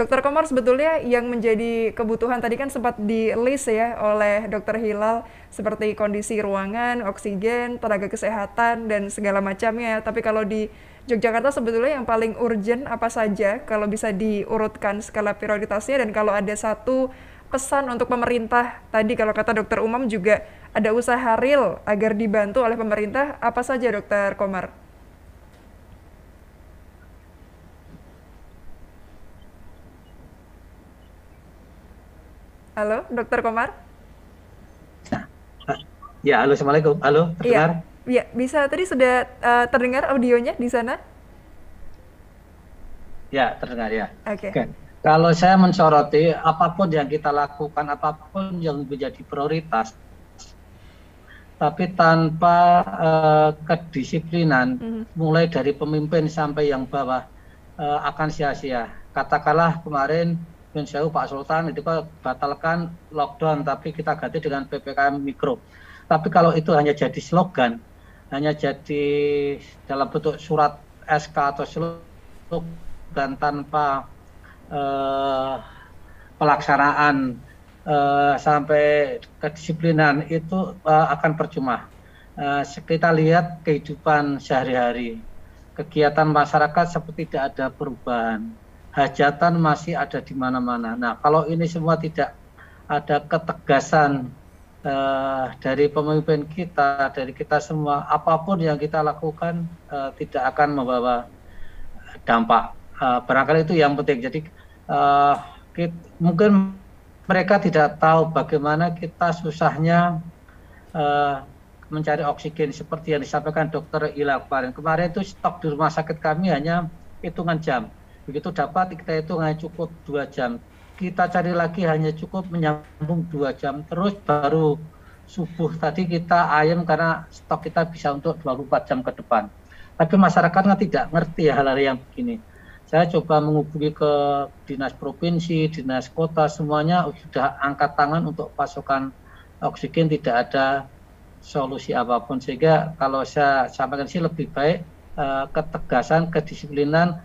Dokter Komar, sebetulnya yang menjadi kebutuhan tadi kan sempat di list ya oleh Dokter Hilal seperti kondisi ruangan, oksigen, tenaga kesehatan dan segala macamnya. Tapi kalau di Yogyakarta sebetulnya yang paling urgent apa saja kalau bisa diurutkan skala prioritasnya, dan kalau ada satu pesan untuk pemerintah tadi kalau kata Dokter Umam juga ada usaha real agar dibantu oleh pemerintah, apa saja Dokter Komar? Halo, Dokter Komar? Nah, ya, halo, assalamualaikum. Halo, Iya, terdengar? iya, bisa tadi sudah terdengar audionya di sana? Ya, terdengar ya. Oke. Oke. Kalau saya mensoroti apapun yang kita lakukan, apapun yang menjadi prioritas, tapi tanpa kedisiplinan, Mhm. mulai dari pemimpin sampai yang bawah, akan sia-sia. Katakanlah kemarin Yun Sewu Pak Sultan itu kan batalkan lockdown, tapi kita ganti dengan PPKM mikro. Tapi kalau itu hanya jadi slogan, hanya jadi dalam bentuk surat SK atau slogan tanpa eh, pelaksanaan sampai kedisiplinan, itu akan percuma. Kita lihat kehidupan sehari-hari, kegiatan masyarakat seperti tidak ada perubahan, hajatan masih ada di mana-mana. Nah, kalau ini semua tidak ada ketegasan dari pemimpin kita, dari kita semua, apapun yang kita lakukan tidak akan membawa dampak. Barangkali itu yang penting. Jadi uh, mungkin mereka tidak tahu bagaimana kita susahnya uh, mencari oksigen seperti yang disampaikan Dokter Ila kemarin. Kemarin itu stok di rumah sakit kami hanya hitungan jam. Begitu dapat kita hitung hanya cukup 2 jam. Kita cari lagi hanya cukup menyambung 2 jam. Terus baru subuh tadi kita ayam karena stok kita bisa untuk 24 jam ke depan. Tapi masyarakatnya tidak ngerti hal-hal yang begini. Saya coba menghubungi ke dinas provinsi, dinas kota, semuanya sudah angkat tangan untuk pasokan oksigen, tidak ada solusi apapun. Sehingga kalau saya sampaikan sih lebih baik ketegasan, kedisiplinan,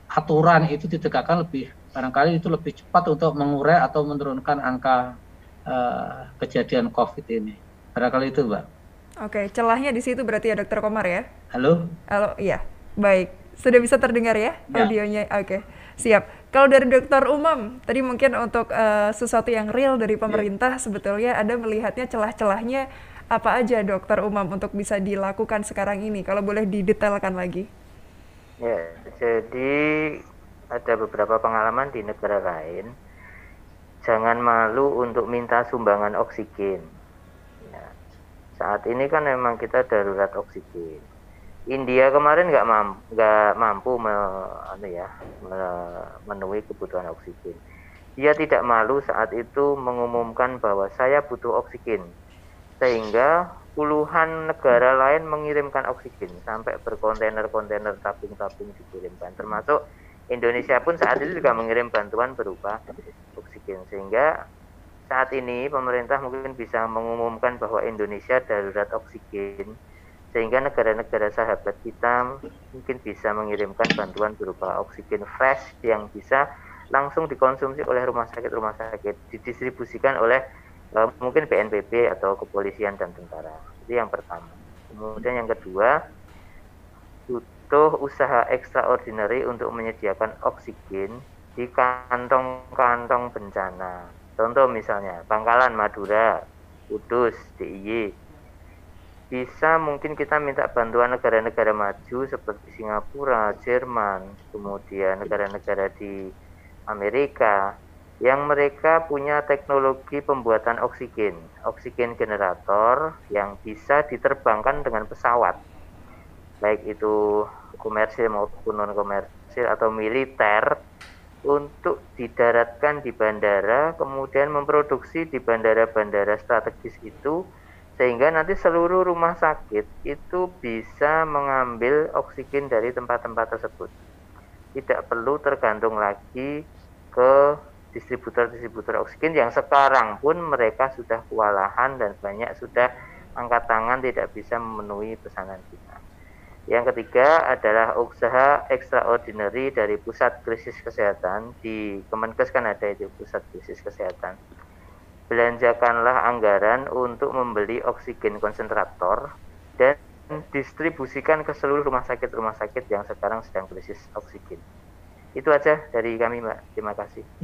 aturan itu ditegakkan, lebih barangkali itu lebih cepat untuk mengurai atau menurunkan angka kejadian COVID ini. Barangkali itu, Mbak. Oke, celahnya di situ berarti ya Dokter Komar ya? Halo? Halo, iya. Baik. Sudah bisa terdengar ya Ya. audionya? Oke, siap. Kalau dari Dokter Umam, tadi mungkin untuk sesuatu yang real dari Ya. pemerintah, sebetulnya ada melihatnya celah-celahnya apa aja Dokter Umam untuk bisa dilakukan sekarang ini? Kalau boleh didetailkan lagi. Ya, jadi ada beberapa pengalaman di negara lain. Jangan malu untuk minta sumbangan oksigen. Ya, saat ini kan memang kita darurat oksigen. India kemarin nggak mampu memenuhi kebutuhan oksigen. Dia tidak malu saat itu mengumumkan bahwa saya butuh oksigen, sehingga puluhan negara lain mengirimkan oksigen sampai berkontainer-kontainer tabung-tabung dikirimkan, termasuk Indonesia pun saat itu juga mengirim bantuan berupa oksigen. Sehingga saat ini pemerintah mungkin bisa mengumumkan bahwa Indonesia darurat oksigen, sehingga negara-negara sahabat kita mungkin bisa mengirimkan bantuan berupa oksigen fresh yang bisa langsung dikonsumsi oleh rumah sakit, didistribusikan oleh mungkin BNPB atau kepolisian dan tentara. Itu yang pertama. Kemudian yang kedua, butuh usaha extraordinary untuk menyediakan oksigen di kantong-kantong bencana. Contoh misalnya Bangkalan, Madura, Kudus, DIY. Bisa mungkin kita minta bantuan negara-negara maju seperti Singapura, Jerman, kemudian negara-negara di Amerika yang mereka punya teknologi pembuatan oksigen generator yang bisa diterbangkan dengan pesawat, baik itu komersil maupun non komersil atau militer, untuk didaratkan di bandara, kemudian memproduksi di bandara-bandara strategis itu, sehingga nanti seluruh rumah sakit itu bisa mengambil oksigen dari tempat-tempat tersebut. Tidak perlu tergantung lagi ke distributor-distributor oksigen yang sekarang pun mereka sudah kewalahan dan banyak sudah angkat tangan tidak bisa memenuhi pesanan kita. Yang ketiga adalah usaha extraordinary dari pusat krisis kesehatan. Di Kemenkes kan ada itu pusat krisis kesehatan. Belanjakanlah anggaran untuk membeli oksigen konsentrator dan distribusikan ke seluruh rumah sakit yang sekarang sedang krisis oksigen. Itu aja dari kami, Mbak. Terima kasih.